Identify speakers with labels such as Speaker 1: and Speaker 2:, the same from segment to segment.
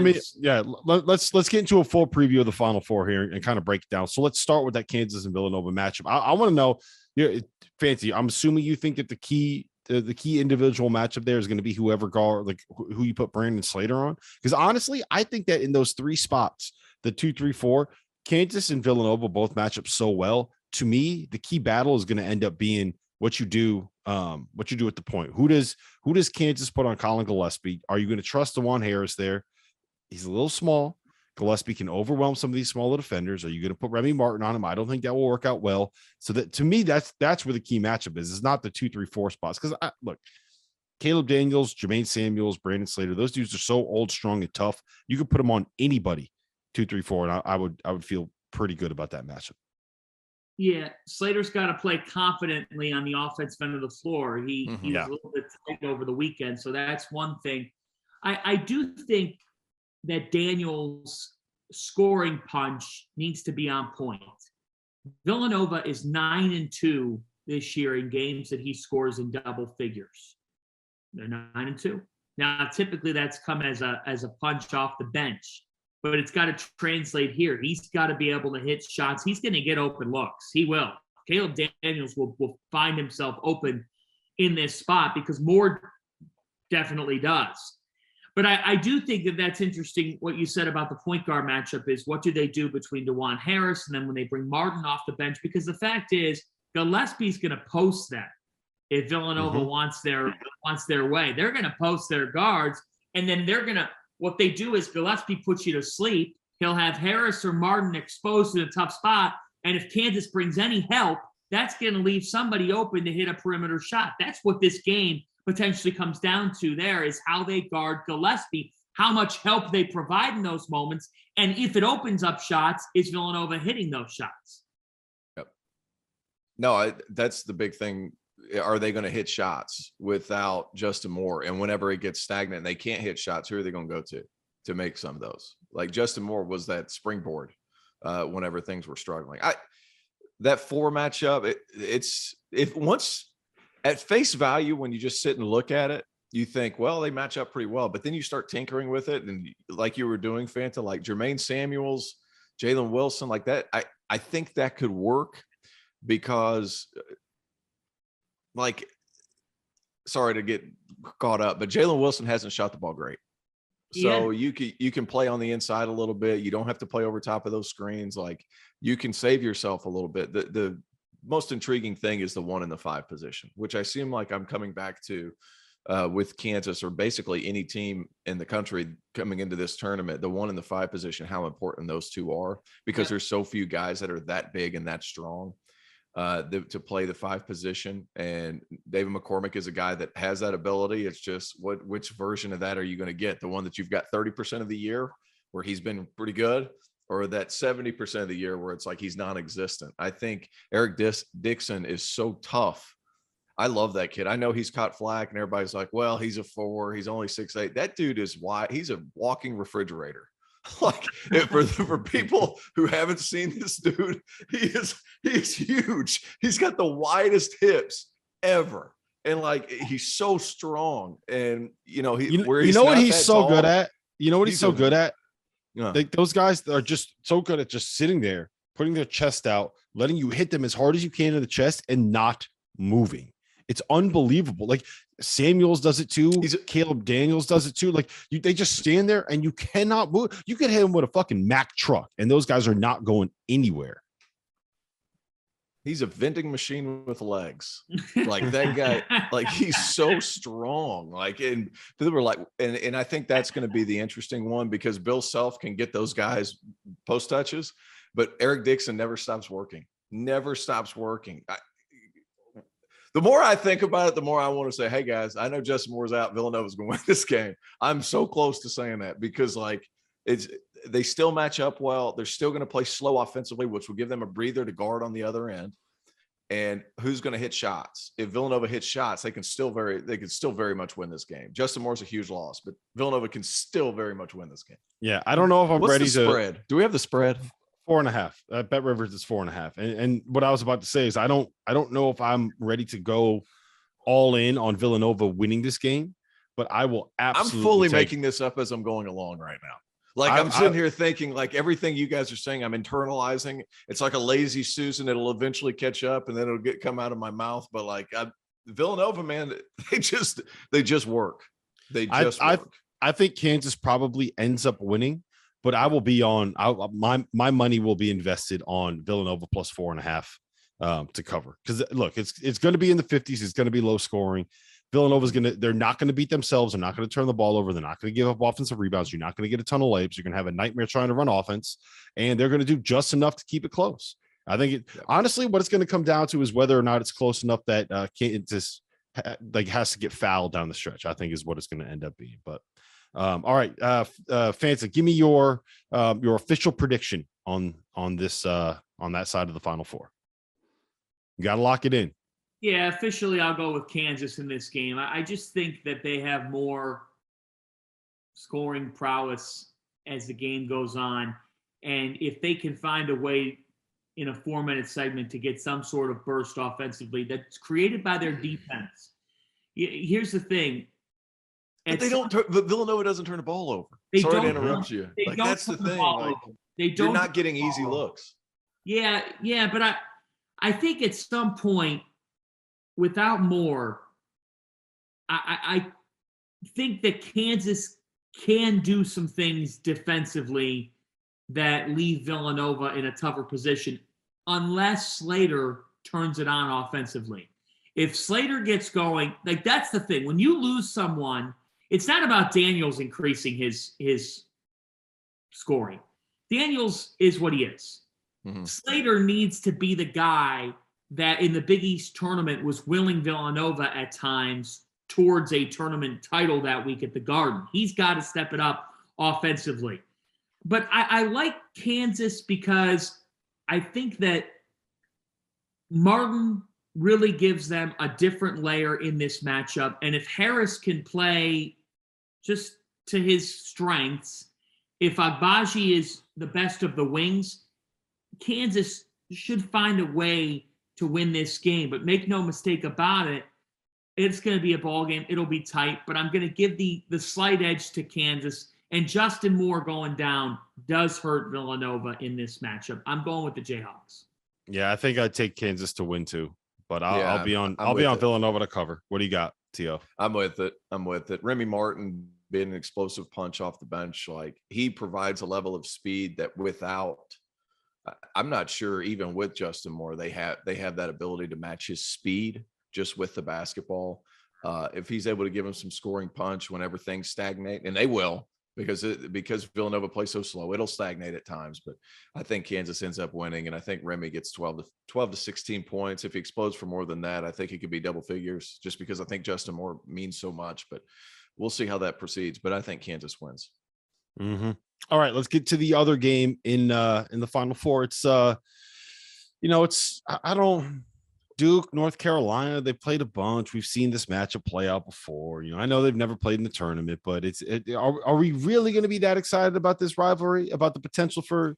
Speaker 1: Let's get into a full preview of the Final Four here and kind of break it down. So let's start with that Kansas and Villanova matchup. I want to know, Fancy, I'm assuming you think that the key individual matchup there is going to be whoever guard, like who you put Brandon Slater on. Because honestly, I think that in those three spots, the 2, 3, 4, Kansas and Villanova both match up so well. To me, the key battle is going to end up being what you do at the point. Who does Kansas put on Colin Gillespie? Are you going to trust DeJuan Harris there? He's a little small. Gillespie can overwhelm some of these smaller defenders. Are you going to put Remy Martin on him? I don't think that will work out well. So that, to me, that's where the key matchup is. It's not the 2, 3, 4 spots. Because look, Caleb Daniels, Jermaine Samuels, Brandon Slater, those dudes are so old, strong, and tough. You could put them on anybody, 2, 3, 4, and I would feel pretty good about that matchup.
Speaker 2: Yeah, Slater's got to play confidently on the offensive end of the floor. He was a little bit tight over the weekend, so that's one thing. I do think that Daniels' scoring punch needs to be on point. Villanova is 9-2 this year in games that he scores in double figures. They're 9-2. Now, typically that's come as a punch off the bench, but it's got to translate here. He's got to be able to hit shots. He's going to get open looks. He will. Caleb Daniels will find himself open in this spot because Moore definitely does. But I do think that that's interesting. What you said about the point guard matchup is what do they do between DeJuan Harris and then when they bring Martin off the bench? Because the fact is Gillespie's going to post them. If Villanova wants their way, they're going to post their guards, and then they're going to – what they do is Gillespie puts you to sleep. He'll have Harris or Martin exposed in a tough spot, and if Kansas brings any help, that's going to leave somebody open to hit a perimeter shot. That's what this game potentially comes down to there is how they guard Gillespie, how much help they provide in those moments, and if it opens up shots, is Villanova hitting those shots?
Speaker 3: Yep. No, that's the big thing. Are they going to hit shots without Justin Moore? And whenever it gets stagnant and they can't hit shots, who are they going to go to make some of those? Like Justin Moore was that springboard whenever things were struggling. That 4 matchup, it's once at face value, when you just sit and look at it, you think, well, they match up pretty well. But then you start tinkering with it. And like you were doing, Fanta, like Jermaine Samuels, Jalen Wilson, like that, I think that could work because sorry to get caught up, but Jalen Wilson hasn't shot the ball great. So you can play on the inside a little bit. You don't have to play over top of those screens. Like you can save yourself a little bit. The most intriguing thing is the 1 and the 5 position, which I seem like I'm coming back to with Kansas or basically any team in the country coming into this tournament, the 1 and the 5 position, how important those two are because there's so few guys that are that big and that strong to play the 5 position. And David McCormick is a guy that has that ability. It's just which version of that are you going to get? The one that you've got 30% of the year where he's been pretty good, or that 70% of the year where it's like he's non-existent. I think Eric Dixon is so tough. I love that kid. I know he's caught flack and everybody's like, well, he's a 4, he's only 6'8". That dude is wide. He's a walking refrigerator. Like for people who haven't seen this dude, he's huge. He's got the widest hips ever. And like, he's so strong. And you know, what he's so good at? You know what he's so good at? Like those guys are just so good at just sitting there, putting their chest out, letting you hit them as hard as you can in the chest and not moving. It's unbelievable. Like Samuels does it too. Caleb Daniels does it too. Like they just stand there and you cannot move. You could hit him with a fucking Mack truck and those guys are not going anywhere. He's a vending machine with legs. Like that guy, like he's so strong. Like, and they were like, and I think that's going to be the interesting one because Bill Self can get those guys post touches, but Eric Dixon never stops working. Never stops working. The more I think about it, the more I want to say, hey guys, I know Justin Moore's out. Villanova's going to win this game. I'm so close to saying that because like they still match up well. They're still going to play slow offensively, which will give them a breather to guard on the other end. And who's going to hit shots? If Villanova hits shots, they can still very much win this game. Justin Moore's a huge loss, but Villanova can still very much win this game.
Speaker 1: Yeah, I don't know if I'm ready to
Speaker 3: spread. Do we have the spread?
Speaker 1: 4.5. Bet Rivers is 4.5. And what I was about to say is I don't know if I'm ready to go all in on Villanova winning this game, but I will absolutely.
Speaker 3: I'm fully making this up as I'm going along right now. Like I'm sitting here thinking, like everything you guys are saying, I'm internalizing. It's like a lazy Susan. It'll eventually catch up, and then it'll come out of my mouth. But like Villanova, man, they just work. They just work.
Speaker 1: I think Kansas probably ends up winning, but I will be on. My money will be invested on Villanova plus 4.5 to cover, because look, it's going to be in the 50s. It's going to be low scoring. Villanova's they're not going to beat themselves. They're not going to turn the ball over. They're not going to give up offensive rebounds. You're not going to get a ton of layups. You're going to have a nightmare trying to run offense, and they're going to do just enough to keep it close. I think honestly, what it's going to come down to is whether or not it's close enough that Kansas has to get fouled down the stretch. I think is what it's going to end up being. But all right, Fanta, give me your official prediction on this on that side of the Final Four. You got to lock it in.
Speaker 2: Yeah, officially, I'll go with Kansas in this game. I just think that they have more scoring prowess as the game goes on. And if they can find a way in a 4-minute segment to get some sort of burst offensively that's created by their defense. Here's the thing.
Speaker 3: But Villanova doesn't turn the ball over. Sorry to interrupt you. Like, that's the thing. Like, you're not getting easy looks.
Speaker 2: Yeah, but I think at some point, without more, I think that Kansas can do some things defensively that leave Villanova in a tougher position unless Slater turns it on offensively. If Slater gets going, like that's the thing. When you lose someone, it's not about Daniels increasing his scoring. Daniels is what he is. Mm-hmm. Slater needs to be the guy that in the Big East tournament was willing Villanova at times towards a tournament title that week at the Garden. He's got to step it up offensively. But I like Kansas because I think that Martin really gives them a different layer in this matchup. And if Harris can play just to his strengths, if Agbaji is the best of the wings, Kansas should find a way to win this game. But make no mistake about it, it's going to be a ball game. It'll be tight, but I'm going to give the slight edge to Kansas. And Justin Moore going down does hurt Villanova in this matchup. I'm going with the Jayhawks.
Speaker 1: Yeah, I think I'd take Kansas to win too, but I'll be on Villanova to cover. What do you got, T.O.?
Speaker 3: I'm with it. Remy Martin being an explosive punch off the bench, like he provides a level of speed that without, I'm not sure even with Justin Moore, they have that ability to match his speed just with the basketball. If he's able to give him some scoring punch whenever things stagnate, and they will, because Villanova plays so slow, it'll stagnate at times. But I think Kansas ends up winning, and I think Remy gets 12 to 16 points. If he explodes for more than that, I think he could be double figures, just because I think Justin Moore means so much. But we'll see how that proceeds. But I think Kansas wins.
Speaker 1: Mm-hmm. All right, let's get to the other game in the Final Four. It's Duke, North Carolina. They played a bunch. We've seen this matchup play out before. I know they've never played in the tournament, but are we really going to be that excited about this rivalry? About the potential for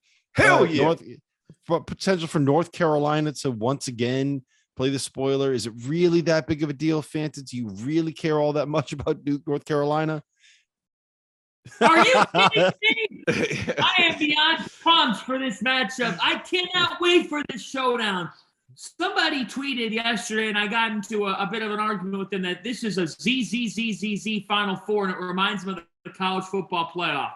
Speaker 1: potential for North Carolina to once again play the spoiler? Is it really that big of a deal, Fanta? Do you really care all that much about Duke, North Carolina?
Speaker 2: Are you kidding me? I am beyond pumped for this matchup. I cannot wait for this showdown. Somebody tweeted yesterday, and I got into a bit of an argument with them, that this is a ZZZZZ Final Four, and it reminds me of the college football playoff.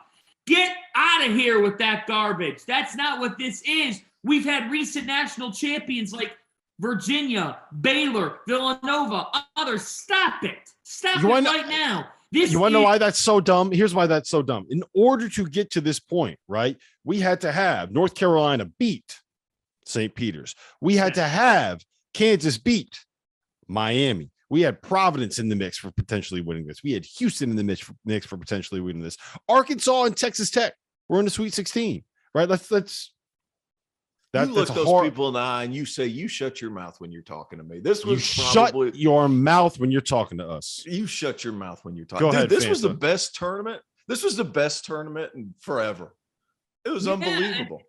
Speaker 2: Get out of here with that garbage. That's not what this is. We've had recent national champions like Virginia, Baylor, Villanova, others. Stop it. Stop it right now.
Speaker 1: You want to know why that's so dumb? Here's why that's so dumb. In order to get to this point, right, we had to have North Carolina beat St. Peter's. We had to have Kansas beat Miami. We had Providence in the mix for potentially winning this. We had Houston in the mix for potentially winning this. Arkansas and Texas Tech were in the Sweet 16, right?
Speaker 3: You look those people in the eye and you say, you shut your mouth when you're talking to me.
Speaker 1: Shut your mouth when you're talking to us.
Speaker 3: You shut your mouth when you're talking.
Speaker 1: Go ahead,
Speaker 3: this was the best tournament. This was the best tournament in forever. It was unbelievable.